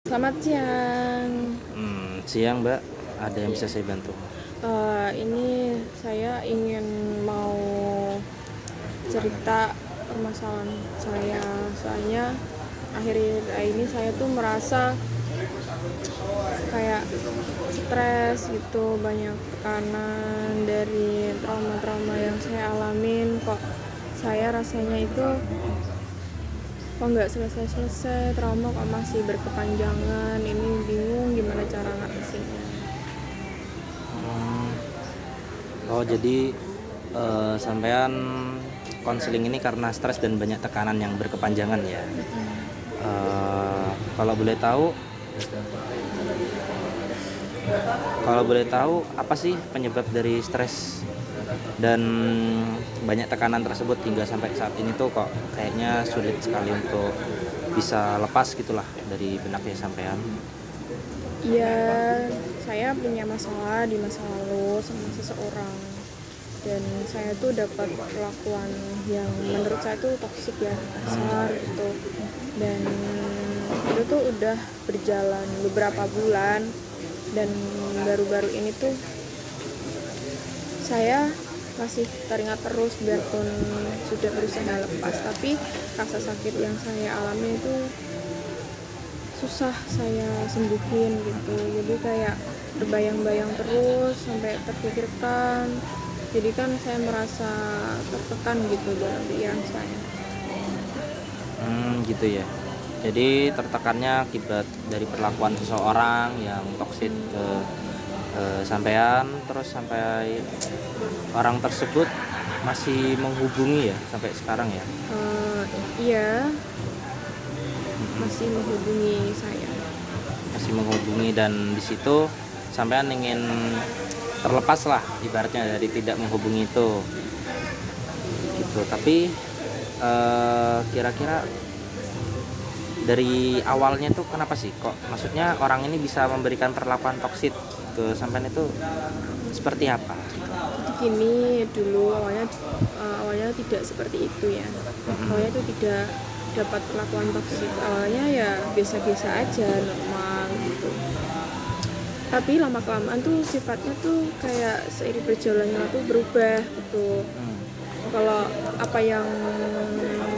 Selamat siang. Siang Mbak, ada yang bisa saya bantu? Ini saya ingin mau cerita permasalahan saya. Soalnya akhir-akhir ini saya tuh merasa kayak stres gitu, banyak tekanan dari trauma-trauma yang saya alamin. Kok saya rasanya itu kok nggak selesai-selesai, trauma kok masih berkepanjangan. Ini bingung gimana cara ngatasinnya. Hmm, Oh jadi sampean konseling ini karena stres dan banyak tekanan yang berkepanjangan ya. Kalau boleh tahu, apa sih penyebab dari stres dan banyak tekanan tersebut hingga sampai saat ini tuh kok kayaknya sulit sekali untuk bisa lepas gitulah dari benaknya sampean. Ya, saya punya masalah di masa lalu sama seseorang, dan saya tuh dapat perlakuan yang menurut saya tuh toksik ya, kasar gitu. Dan itu tuh udah berjalan beberapa bulan, dan baru-baru ini tuh saya masih teringat terus biarpun sudah berusaha lepas, tapi rasa sakit yang saya alami itu susah saya sembuhin gitu. Jadi kayak terbayang-bayang terus sampai terpikirkan, jadi kan saya merasa tertekan gitu dalam pikiran saya. Gitu ya. Jadi tertekannya akibat dari perlakuan seseorang yang toksik ke sampean, terus sampai orang tersebut masih menghubungi ya sampai sekarang ya. Iya, masih menghubungi saya. Masih menghubungi dan di situ sampean ingin terlepas lah ibaratnya dari tidak menghubungi itu. Gitu. Tapi kira-kira dari awalnya tuh kenapa sih kok maksudnya orang ini bisa memberikan perlakuan toksik ke sampean itu seperti apa? Jadi gini, dulu awalnya tidak seperti itu ya. Awalnya itu tidak dapat perlakuan toksik. Awalnya ya biasa-biasa aja, normal gitu. Tapi lama kelamaan tuh sifatnya tuh kayak seiring berjalannya tuh berubah gitu. Kalau apa yang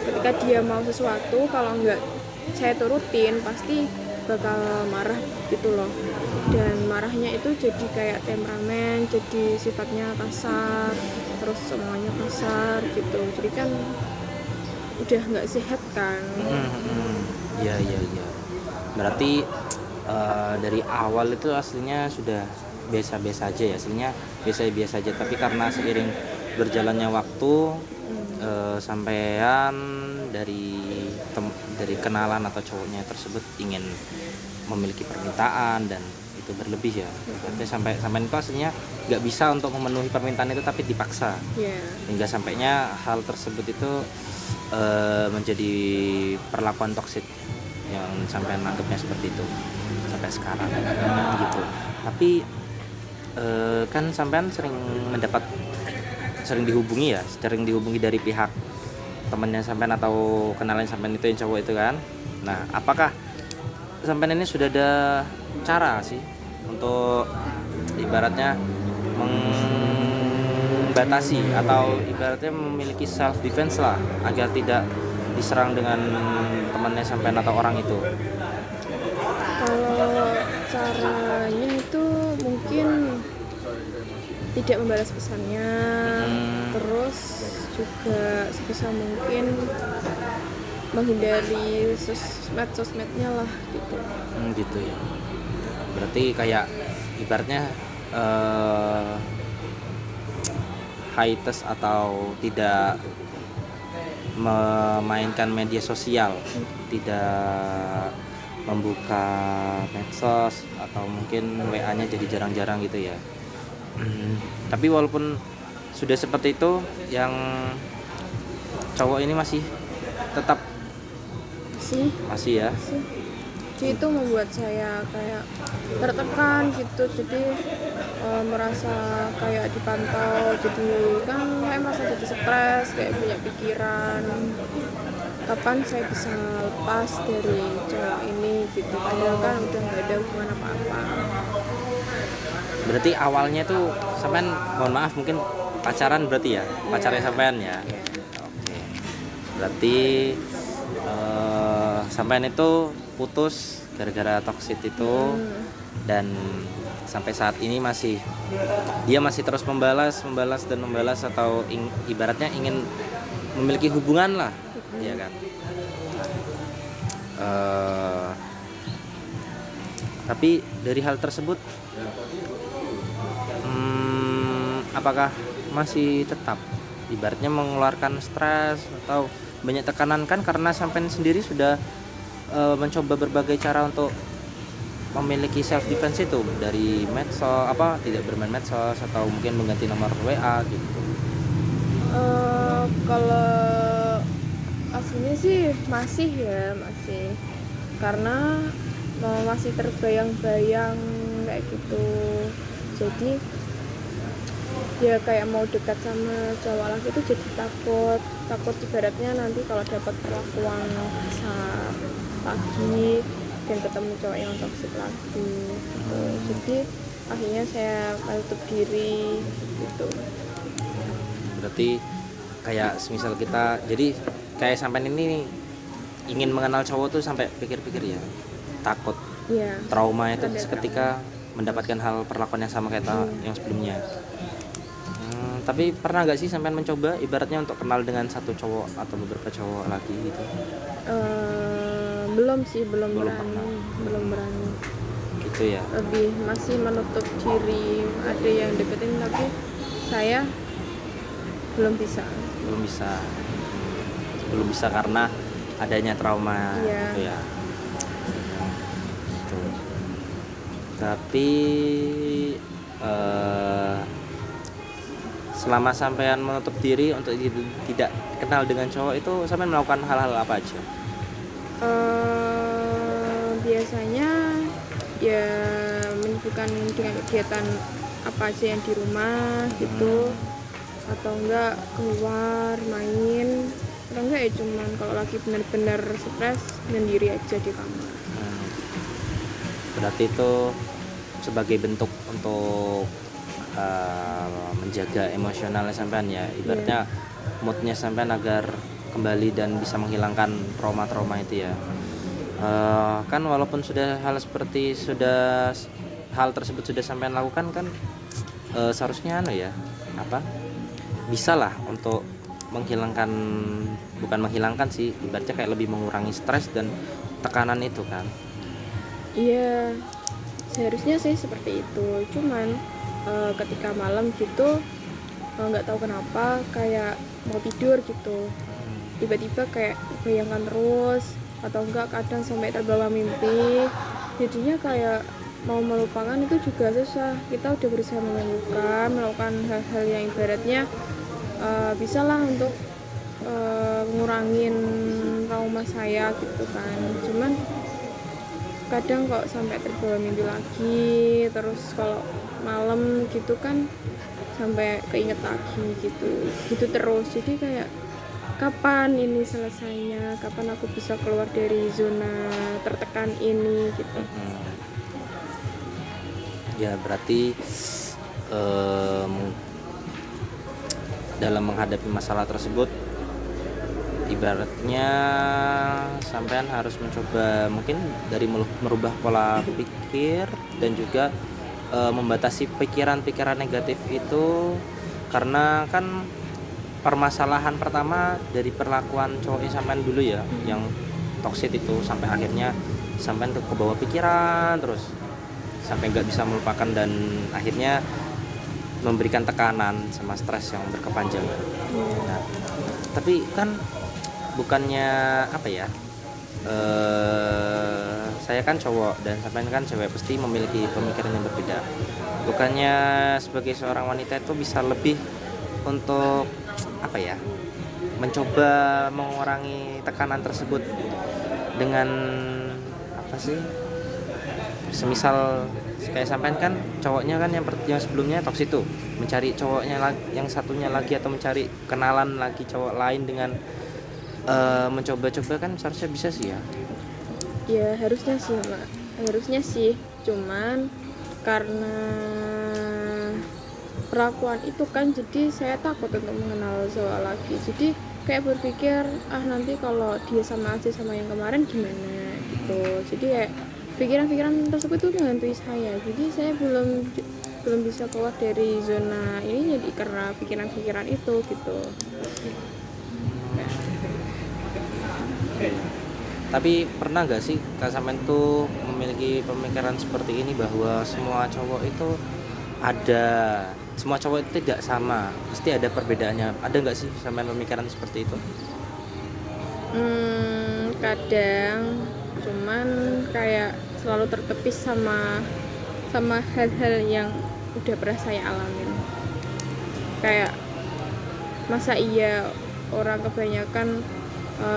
ketika dia mau sesuatu, kalau nggak saya turutin pasti bakal marah gitu loh. Dan marahnya itu jadi kayak temperamen, jadi sifatnya kasar, terus semuanya kasar gitu. Jadi kan udah nggak sehat kan. Iya. Berarti dari awal itu aslinya sudah biasa-biasa aja ya, aslinya biasa-biasa aja. Tapi karena seiring berjalannya waktu, sampean dari kenalan atau cowoknya tersebut ingin memiliki permintaan dan itu berlebih ya. Berarti sampai itu aslinya nggak bisa untuk memenuhi permintaan itu tapi dipaksa. Yeah. Hingga sampainya hal tersebut itu menjadi perlakuan toksik yang sampean anggapnya seperti itu sampai sekarang gitu. Tapi kan sampean sering dihubungi dari pihak temannya sampean atau kenalan sampean itu yang cowok itu kan. Nah, apakah sampean ini sudah ada cara sih untuk ibaratnya membatasi atau ibaratnya memiliki self defense lah agar tidak diserang dengan temannya sampean atau orang itu? Kalau caranya itu mungkin tidak membalas pesannya, terus juga sebisa mungkin menghindari sosmednya lah gitu. Gitu ya. Berarti kayak ibaratnya hiatus atau tidak memainkan media sosial, tidak membuka medsos atau mungkin WA-nya jadi jarang-jarang gitu ya. Tapi walaupun sudah seperti itu, yang cowok ini masih tetap masih ya. Jadi itu membuat saya kayak tertekan gitu, jadi merasa kayak dipantau, jadi kan saya merasa jadi stres, kayak punya pikiran kapan saya bisa lepas dari cowok ini gitu, padahal kan udah nggak ada hubungan apa-apa. Berarti awalnya tuh sampean, mohon maaf mungkin pacaran berarti ya, pacarnya sampean ya. Iya. Oke. Berarti sampean itu putus gara-gara toksit itu dan sampai saat ini dia masih terus membalas atau ibaratnya ingin memiliki hubungan lah, ya kan. Tapi dari hal tersebut apakah masih tetap ibaratnya mengeluarkan stres atau banyak tekanan, kan karena sampean sendiri sudah mencoba berbagai cara untuk memiliki self defense itu dari medsos, tidak bermain medsos atau mungkin mengganti nomor WA gitu. Kalau aslinya sih masih karena masih terbayang-bayang kayak gitu, jadi ya kayak mau dekat sama cowok lagi itu jadi takut ibaratnya nanti kalau dapat perlakuan kasar lagi dan ketemu cowok yang toksik lagi gitu. Jadi akhirnya saya tutup diri gitu. Berarti kayak semisal kita, jadi kayak sampean ini ingin mengenal cowok tuh sampai pikir-pikir ya, takut trauma itu ketika mendapatkan hal perlakuan yang sama kayak yang sebelumnya. Tapi pernah nggak sih sampean mencoba ibaratnya untuk kenal dengan satu cowok atau beberapa cowok lagi gitu? Belum berani gitu ya. Lebih masih menutup diri, ada yang deketin tapi saya belum bisa karena adanya trauma gitu ya. Gitu. Tapi selama sampean menutup diri untuk tidak kenal dengan cowok itu, sampean melakukan hal-hal apa aja? Biasanya ya menyibukkan dengan kegiatan apa aja yang di rumah gitu, atau enggak keluar main, atau enggak ya cuman kalau lagi benar-benar stres sendiri aja di kamar. Berarti itu sebagai bentuk untuk menjaga emosional sampean ya, ibaratnya moodnya sampean agar kembali dan bisa menghilangkan trauma-trauma itu ya. Kan walaupun hal tersebut sudah sampean lakukan kan, seharusnya bisa lah untuk bukan menghilangkan sih, ibaratnya kayak lebih mengurangi stres dan tekanan itu kan. Iya, seharusnya sih seperti itu, cuman ketika malam gitu nggak tahu kenapa kayak mau tidur gitu, tiba-tiba kayak bayangkan terus, atau enggak kadang sampai terbawa mimpi, jadinya kayak mau melupakan itu juga susah. Kita udah berusaha melakukan hal-hal yang ibaratnya bisa lah untuk ngurangin trauma saya gitu kan, cuman kadang kok sampai terbawa mimpi lagi, terus kalau malam gitu kan sampai keinget lagi gitu terus. Jadi kayak kapan ini selesainya, kapan aku bisa keluar dari zona tertekan ini gitu. Ya berarti dalam menghadapi masalah tersebut ibaratnya sampean harus mencoba mungkin dari merubah pola pikir dan juga membatasi pikiran-pikiran negatif itu, karena kan permasalahan pertama dari perlakuan cowoknya sampean dulu ya, yang toksik itu, sampai akhirnya sampean ke bawah pikiran terus sampai nggak bisa melupakan dan akhirnya memberikan tekanan sama stres yang berkepanjangan. Nah, tapi kan bukannya saya kan cowok dan sampean kan cewek, pasti memiliki pemikiran yang berbeda. Bukannya sebagai seorang wanita itu bisa lebih untuk mencoba mengurangi tekanan tersebut dengan semisal kayak sampean kan cowoknya kan yang sebelumnya toksik itu, mencari cowoknya yang satunya lagi atau mencari kenalan lagi cowok lain dengan mencoba-coba kan seharusnya bisa sih ya. Ya harusnya sih Mbak, harusnya sih, cuman karena perlakuan itu kan jadi saya takut untuk mengenal cowok lagi, jadi kayak berpikir nanti kalau dia sama aja sama yang kemarin gimana gitu, jadi kayak pikiran-pikiran tersebut tuh menghantui saya, jadi saya belum bisa keluar dari zona ini jadi karena pikiran-pikiran itu gitu. Tapi pernah nggak sih Kak Samen tuh memiliki pemikiran seperti ini bahwa semua cowok itu ada, semua cowok itu tidak sama, pasti ada perbedaannya. Ada nggak sih Samen pemikiran seperti itu? Kadang, cuman kayak selalu terkepis sama hal-hal yang udah pernah saya alamin. Kayak masa iya orang kebanyakan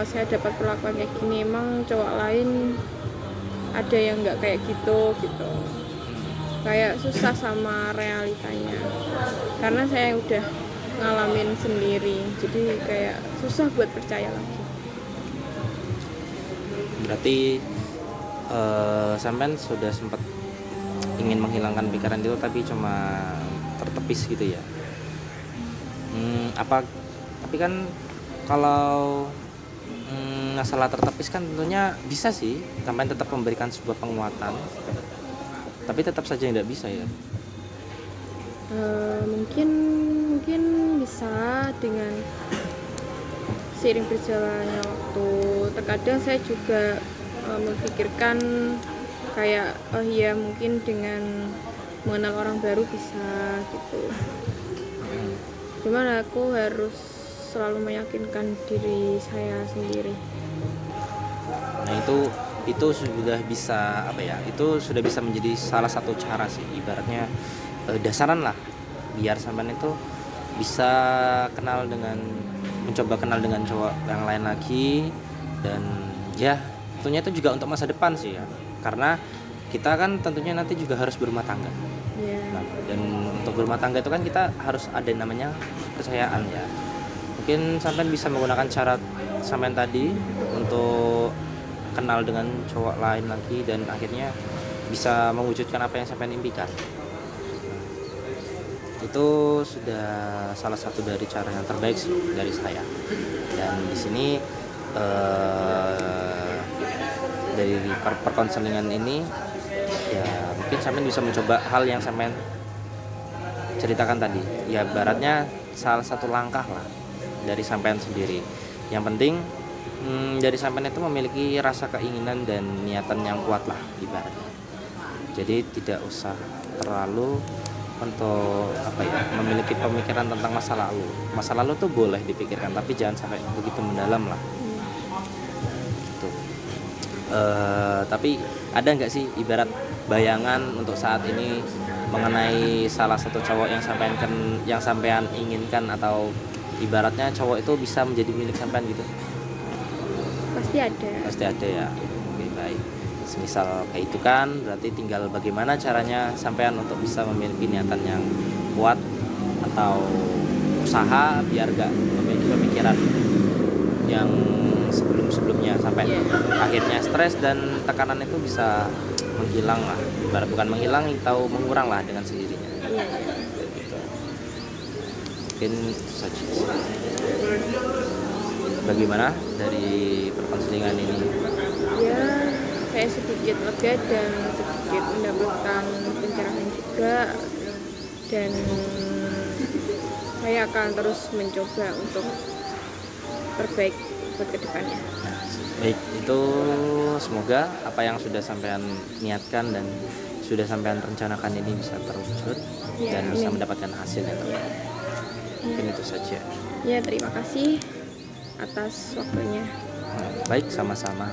saya dapat perlakuan kayak gini, emang cowok lain ada yang nggak kayak gitu. Kayak susah sama realitanya karena saya udah ngalamin sendiri, jadi kayak susah buat percaya lagi. Berarti Sampean sudah sempat ingin menghilangkan pikiran itu tapi cuma tertepis gitu ya. Tapi kan kalau masalah tertepis kan tentunya bisa sih Sampean tetap memberikan sebuah penguatan, tapi tetap saja tidak bisa ya. Mungkin bisa dengan seiring berjalannya waktu. Terkadang saya juga memikirkan kayak iya mungkin dengan mengenal orang baru bisa gitu. Cuman aku harus selalu meyakinkan diri saya sendiri. Nah itu sudah bisa apa ya? Itu sudah bisa menjadi salah satu cara sih, ibaratnya dasaran lah biar sampean itu bisa mencoba kenal dengan cowok yang lain lagi, dan ya tentunya itu juga untuk masa depan sih ya, karena kita kan tentunya nanti juga harus berumah tangga. Nah, dan untuk berumah tangga itu kan kita harus ada namanya kepercayaan ya. Mungkin sampean bisa menggunakan cara sampean tadi untuk kenal dengan cowok lain lagi dan akhirnya bisa mewujudkan apa yang sampean impikan. Itu sudah salah satu dari cara yang terbaik sih dari saya. Dan di sini dari perkonselingan ini ya mungkin sampean bisa mencoba hal yang sampean ceritakan tadi. Ya baratnya salah satu langkah lah dari sampean sendiri. Yang penting dari sampean itu memiliki rasa keinginan dan niatan yang kuat lah ibaratnya. Jadi tidak usah terlalu untuk memiliki pemikiran tentang masa lalu. Masa lalu tuh boleh dipikirkan tapi jangan sampai begitu mendalam lah. Gitu. Tapi ada nggak sih ibarat bayangan untuk saat ini mengenai salah satu cowok yang sampean inginkan, atau ibaratnya cowok itu bisa menjadi milik sampean gitu? Pasti ada ya. Oke, baik. Semisal kayak itu kan berarti tinggal bagaimana caranya sampean untuk bisa memiliki niatan yang kuat atau usaha biar gak memiliki pemikiran yang sebelumnya sampai akhirnya stres dan tekanan itu bisa menghilang lah, bukan menghilang atau mengurang lah dengan sendirinya. Gitu. Mungkin itu saja. Bagaimana dari perkonselingan ini? Ya, saya sedikit lega dan sedikit mendapatkan pencerahan juga, dan saya akan terus mencoba untuk terbaik buat kedepannya. Baik, itu semoga apa yang sudah sampean niatkan dan sudah sampean rencanakan ini bisa terwujud dan bisa mendapatkan hasil yang terbaik. Mungkin itu saja. Ya, terima kasih atas waktunya. Baik, sama-sama.